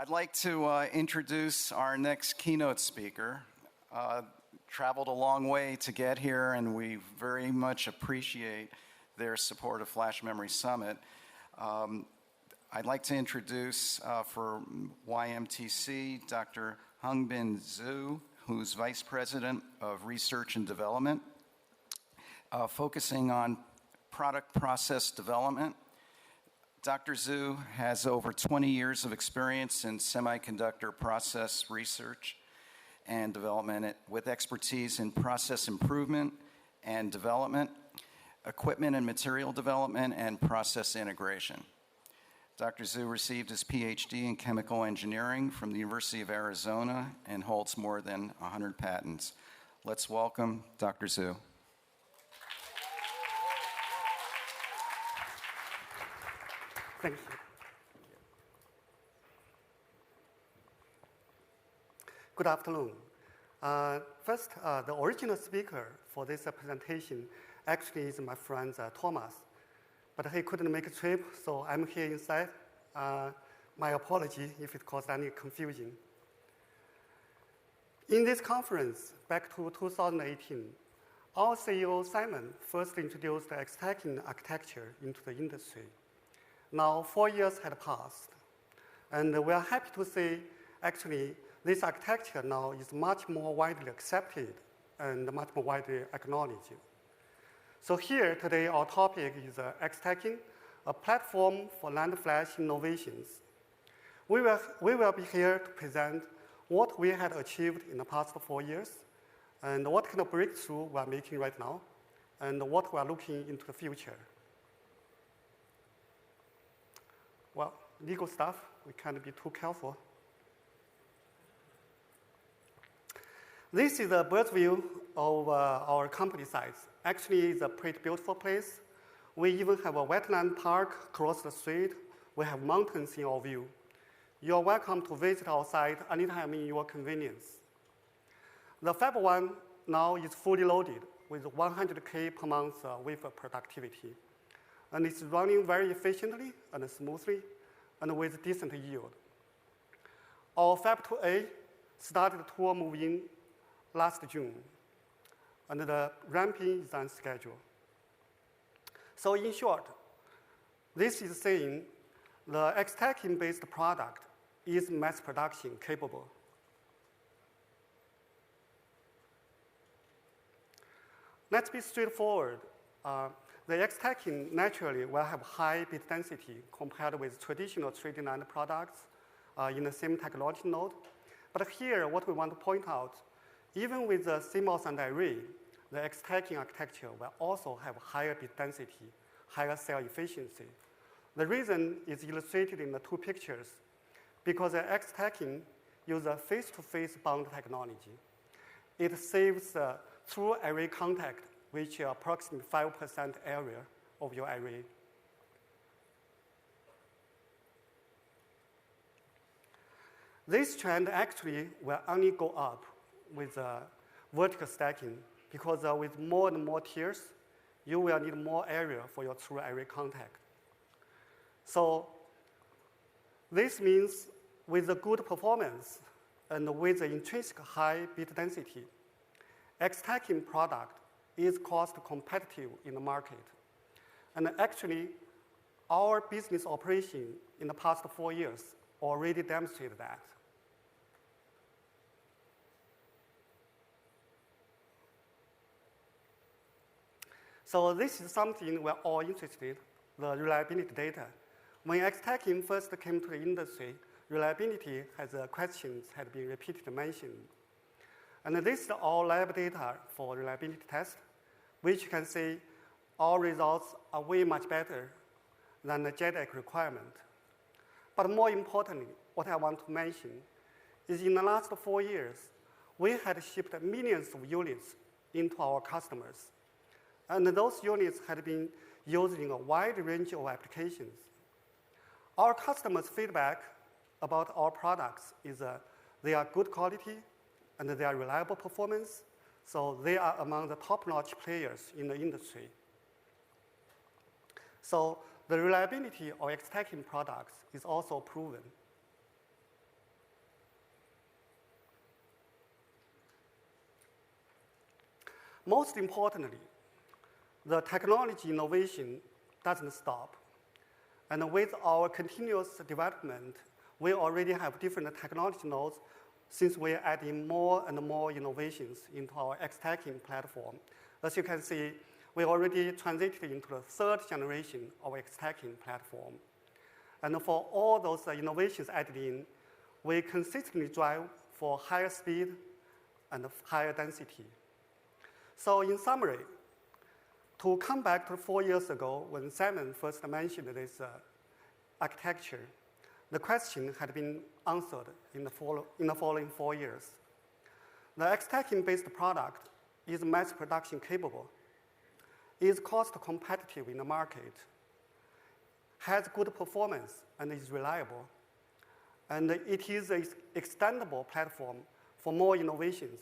I'd like to introduce our next keynote speaker. Traveled a long way to get here, and we very much appreciate their support of Flash Memory Summit. I'd like to introduce for YMTC, Dr. Hongbin Zhu, who's Vice President of Research and Development, focusing on product process development. Dr. Zhu has over 20 years of experience in semiconductor process research and development with expertise in process improvement and development, equipment and material development, and process integration. Dr. Zhu received his PhD in chemical engineering from the University of Arizona and holds more than 100 patents. Let's welcome Dr. Zhu. Thank you. Good afternoon. First, the original speaker for this presentation actually is my friend Thomas, but he couldn't make a trip, so I'm here instead. My apology if it caused any confusion. In this conference, back to 2018, our CEO, Simon, first introduced the X-stacking architecture into the industry. Now, 4 years had passed, and we are happy to say, actually, this architecture now is much more widely accepted and much more widely acknowledged. So here, today, our topic is X-stacking, a platform for NAND flash innovations. We will be here to present what we had achieved in the past 4 years, and what kind of breakthrough we are making right now, and what we are looking into the future. Well, legal stuff, we can't be too careful. This is a bird view of our company sites. Actually, it's a pretty beautiful place. We even have a wetland park across the street. We have mountains in our view. You're welcome to visit our site anytime in your convenience. The Fab 1 now is fully loaded with 100K per month wafer productivity. And it's running very efficiently and smoothly and with decent yield. Our Fab 2A started to move in last June, and the ramping is on schedule. So in short, this is saying the X-stacking-based product is mass production capable. Let's be straightforward. The X-stacking naturally will have high bit density compared with traditional 3D NAND products in the same technology node. But here, what we want to point out, even with the CMOS and array, the X-stacking architecture will also have higher bit density, higher cell efficiency. The reason is illustrated in the two pictures, because the X-stacking uses face-to-face bond technology. It saves through array contact, which is approximately 5% area of your array. This trend actually will only go up with vertical stacking, because with more and more tiers, you will need more area for your true array contact. So this means with the good performance and with the intrinsic high bit density, X-stacking product is cost competitive in the market. And actually, our business operation in the past 4 years already demonstrated that. So this is something we're all interested in, the reliability data. When X-stacking first came to the industry, reliability questions had been repeatedly mentioned. And this is all lab data for reliability test, which you can see our results are way much better than the JEDEC requirement. But more importantly, what I want to mention is in the last 4 years, we had shipped millions of units into our customers. And those units had been used in a wide range of applications. Our customers' feedback about our products is they are good quality and they are reliable performance, so they are among the top-notch players in the industry. So the reliability of X-stacking products is also proven. most importantly, the technology innovation doesn't stop. And with our continuous development, we already have different technology nodes since we're adding more and more innovations into our X-Stacking platform. As you can see, we already transited into the third generation of X-Stacking platform. And for all those innovations added in, we consistently drive for higher speed and higher density. So in summary, to come back to 4 years ago when Simon first mentioned this architecture, the question had been answered in the following 4 years. The X-Stacking-based product is mass production capable, is cost competitive in the market, has good performance, and is reliable. And it is an extendable platform for more innovations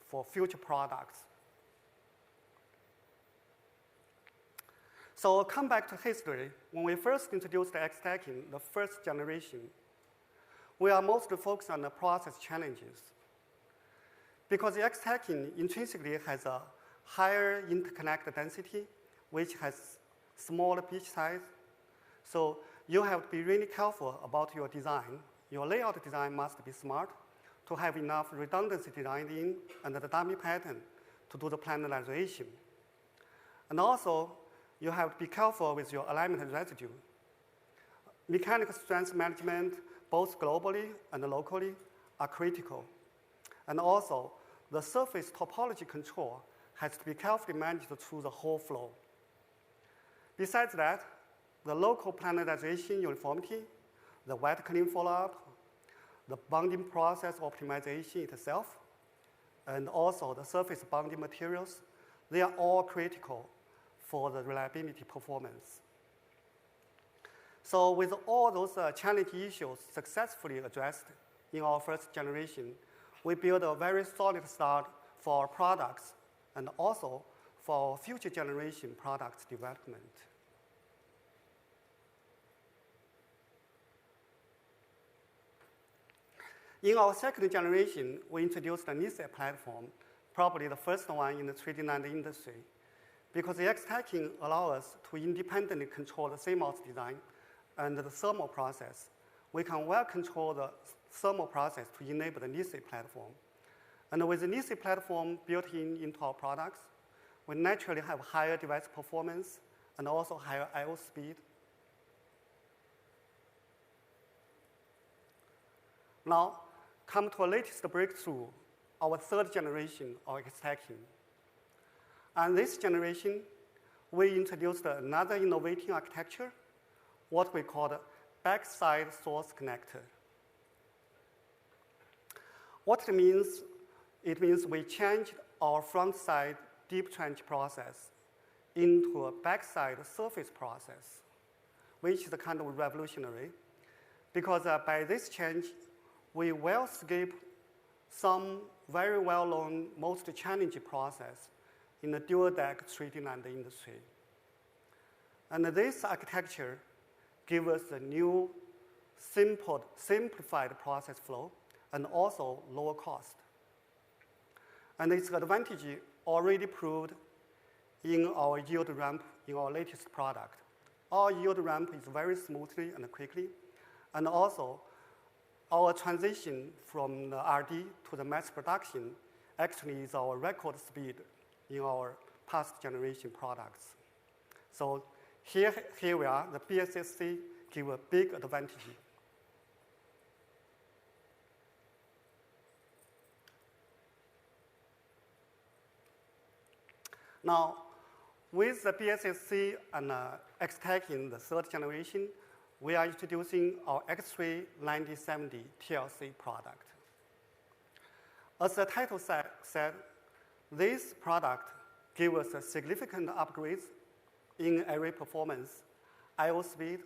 for future products. So I'll come back to history. When we first introduced the X-Stacking, the first generation, we are mostly focused on the process challenges. Because the X-Stacking intrinsically has a higher interconnect density, which has smaller pitch size. So you have to be really careful about your design. Your layout design must be smart to have enough redundancy designed in and the dummy pattern to do the planarization. And also, you have to be careful with your alignment residue. Mechanical strength management, both globally and locally, are critical. And also, the surface topology control has to be carefully managed through the whole flow. Besides that, the local planarization uniformity, the wet clean follow-up, the bonding process optimization itself, and also the surface bonding materials, they are all critical for the reliability performance. So with all those challenge issues successfully addressed in our first generation, we built a very solid start for our products and also for our future generation products development. In our second generation, we introduced the NISA platform, probably the first one in the 3D NAND industry, because the X-Stacking allows us to independently control the CMOS design and the thermal process. We can well control the thermal process to enable the NISA platform. And with the NISA platform built into our products, we naturally have higher device performance and also higher I/O speed. Now, come to our latest breakthrough, our third generation of X-Stacking. And this generation, we introduced another innovative architecture, what we call the backside source connector. What it means we changed our front side deep trench process into a backside surface process, which is kind of revolutionary, because by this change, we will skip some very well-known, most challenging process in the dual-deck 3D NAND industry. And this architecture gives us a new, simplified process flow and also lower cost. And its advantage already proved in our yield ramp in our latest product. Our yield ramp is very smoothly and quickly, and also our transition from the RD to the mass production actually is our record speed in our past generation products. So here we are, the BSSC give a big advantage. Now, with the BSSC and X-Stacking, the third generation, we are introducing our X3 9070 TLC product. As the title said, this product gives us a significant upgrades in array performance, I/O speed,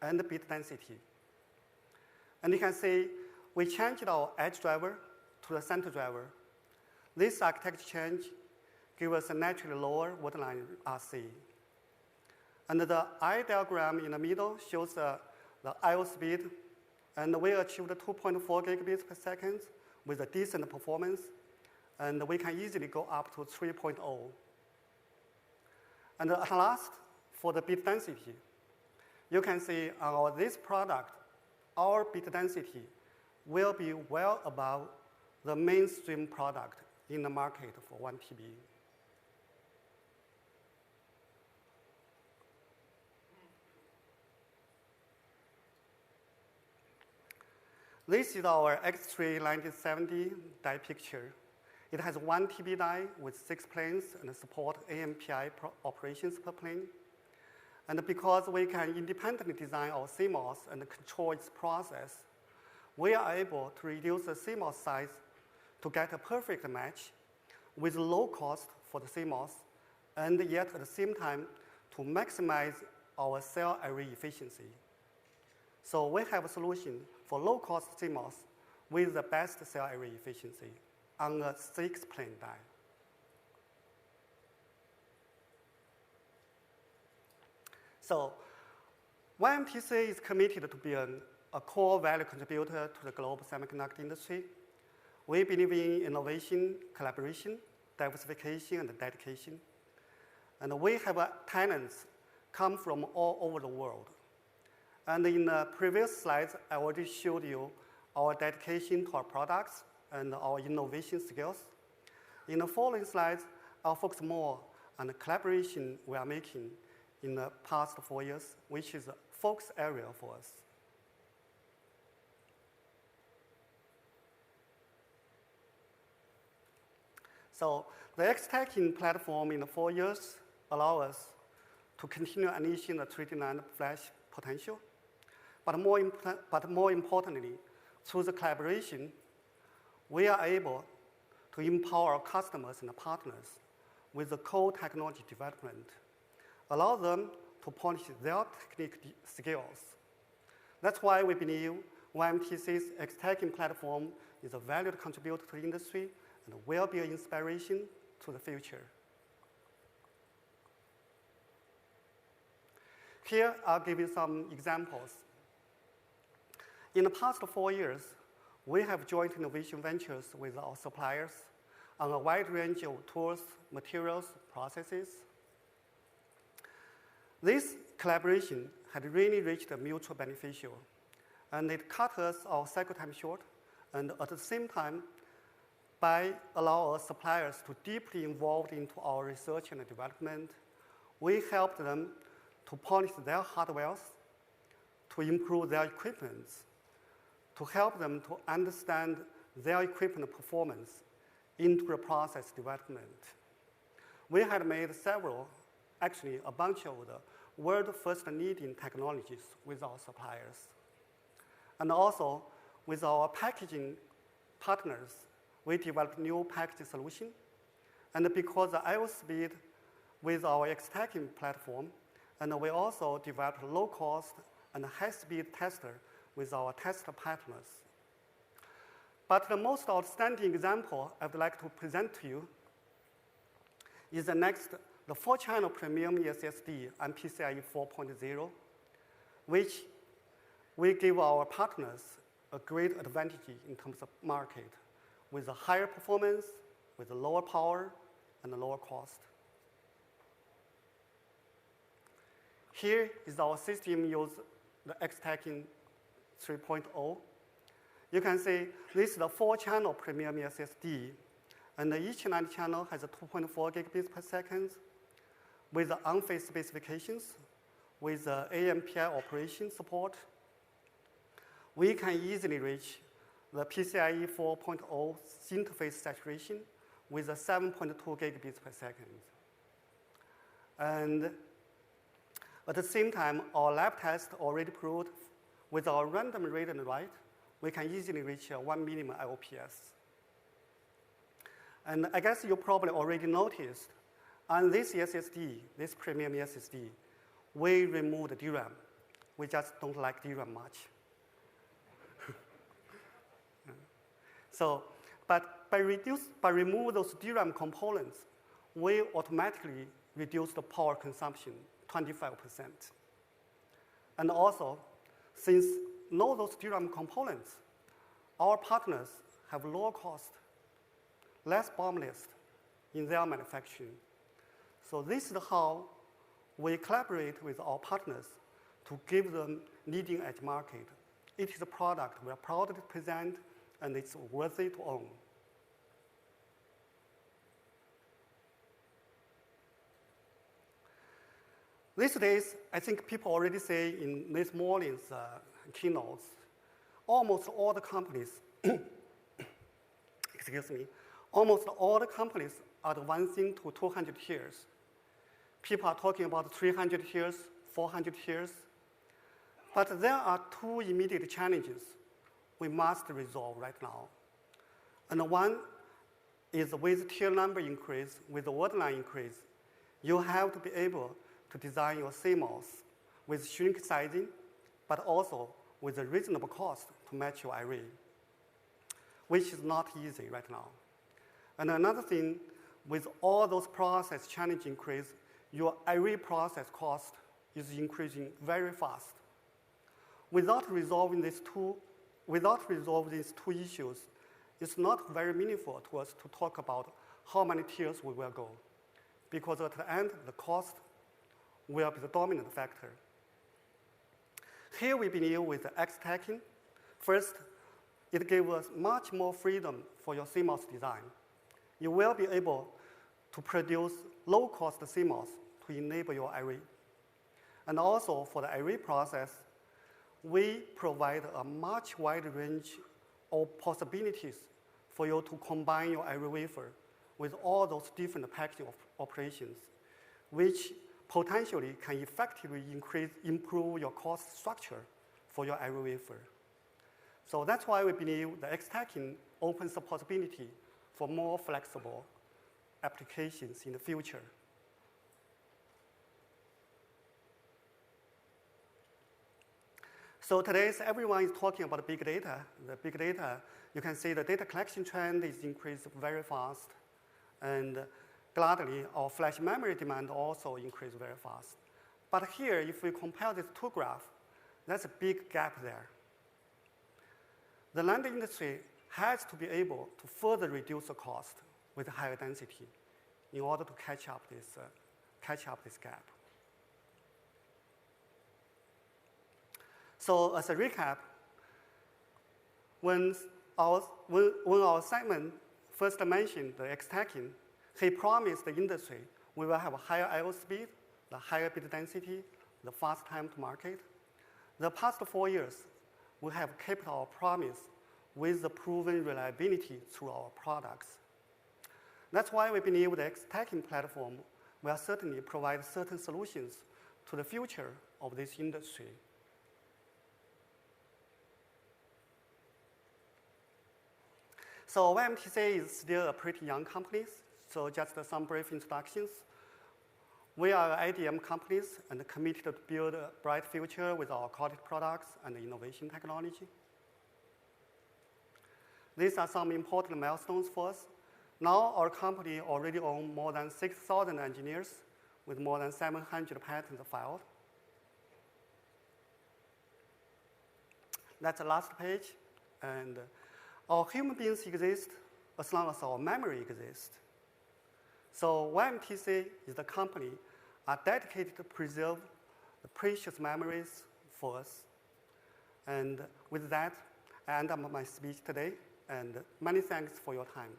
and bit density. And you can see we changed our edge driver to the center driver. This architecture change gives us a naturally lower waterline RC. And the eye diagram in the middle shows the I/O speed, and we achieved 2.4 gigabits per second with a decent performance. and we can easily go up to 3.0. And at last, for the bit density, you can see on this product, our bit density will be well above the mainstream product in the market for 1 TB. This is our X3 1970 die picture. It has 1 TB die with 6 planes and support AMPI operations per plane. And because we can independently design our CMOS and control its process, we are able to reduce the CMOS size to get a perfect match with low cost for the CMOS, and yet at the same time to maximize our cell array efficiency. So we have a solution for low-cost CMOS with the best cell array efficiency on a 6-plane die. So YMTC is committed to be a core value contributor to the global semiconductor industry. We believe in innovation, collaboration, diversification, and dedication. And we have talents come from all over the world. And in the previous slides, I already showed you our dedication to our products and our innovation skills. In the following slides, I'll focus more on the collaboration we are making in the past 4 years, which is a focus area for us. So the X-Stacking platform in the 4 years allow us to continue unleashing the 3D NAND flash potential. But more importantly, through the collaboration, we are able to empower our customers and partners with the core technology development, allow them to polish their technical skills. That's why we believe YMTC's X-Stacking platform is a valued contributor to the industry and will be an inspiration to the future. Here, I'll give you some examples. In the past 4 years, we have joint innovation ventures with our suppliers on a wide range of tools, materials, processes. This collaboration had really reached a mutual beneficial, and it cut us our cycle time short, and at the same time, by allowing our suppliers to deeply involved into our research and development, we helped them to polish their hardwares, to improve their equipment, to help them to understand their equipment performance into the process development. We had made several, actually a bunch of the world first leading technologies with our suppliers. And also with our packaging partners, we developed new packaging solution. And because the I/O speed with our X-Stacking platform, and we also developed low-cost and high-speed tester with our tester partners. But the most outstanding example I would like to present to you is the 4-channel premium eSSD and PCIe 4.0, which we give our partners a great advantage in terms of market, with a higher performance, with a lower power, and a lower cost. Here is our system use the X-Stacking 3.0. You can see this is the 4-channel premium SSD, and each NAND channel has a 2.4 gigabits per second with the on-phase specifications, with the AMPI operation support. We can easily reach the PCIe 4.0 interface saturation with a 7.2 gigabits per second. And at the same time, our lab test already proved with our random read and write, we can easily reach 1 minimum IOPS. And I guess you probably already noticed on this SSD, this premium SSD, we removed the DRAM. We just don't like DRAM much. So, but by remove those DRAM components, we automatically reduce the power consumption 25%. And also, since no those DRAM components, our partners have lower cost, less bombless in their manufacturing. So this is how we collaborate with our partners to give them leading-edge market. It is a product we are proud to present, and it's worthy to own. These days, I think people already say in this morning's keynotes, almost all the companies, excuse me, almost all the companies are advancing to 200 tiers. People are talking about 300 tiers, 400 tiers. But there are two immediate challenges we must resolve right now. And one is with tier number increase, with the word line increase, you have to be able to design your CMOS with shrink sizing, but also with a reasonable cost to match your array, which is not easy right now. And another thing, with all those process challenge increase, your array process cost is increasing very fast. Without resolving these two issues, it's not very meaningful to us to talk about how many tiers we will go, because at the end, the cost will be the dominant factor. Here we begin with the X-stacking. First, it gives us much more freedom for your CMOS design. You will be able to produce low-cost CMOS to enable your array. And also for the array process, we provide a much wider range of possibilities for you to combine your array wafer with all those different packaging operations, which potentially can effectively improve your cost structure for your array wafer. So that's why we believe the X-stacking opens the possibility for more flexible applications in the future. So today, everyone is talking about big data. The big data, you can see the data collection trend is increased very fast. And gladly, our flash memory demand also increased very fast. But here, if we compare these two graphs, there's a big gap there. The NAND industry has to be able to further reduce the cost with higher density in order to catch up this gap. So as a recap, when our Simon first mentioned the X-stacking, he promised the industry we will have a higher I/O speed, the higher bit density, the fast time to market. The past 4 years, we have kept our promise with the proven reliability through our products. That's why we believe the X-stacking platform will certainly provide certain solutions to the future of this industry. So YMTC is still a pretty young company, so just some brief introductions. We are IDM companies and committed to build a bright future with our quality products and innovation technology. These are some important milestones for us. Now our company already owns more than 6,000 engineers with more than 700 patents filed. That's the last page. And our human beings exist as long as our memory exists. So YMTC is the company dedicated to preserve the precious memories for us. And with that, I end up my speech today, and many thanks for your time.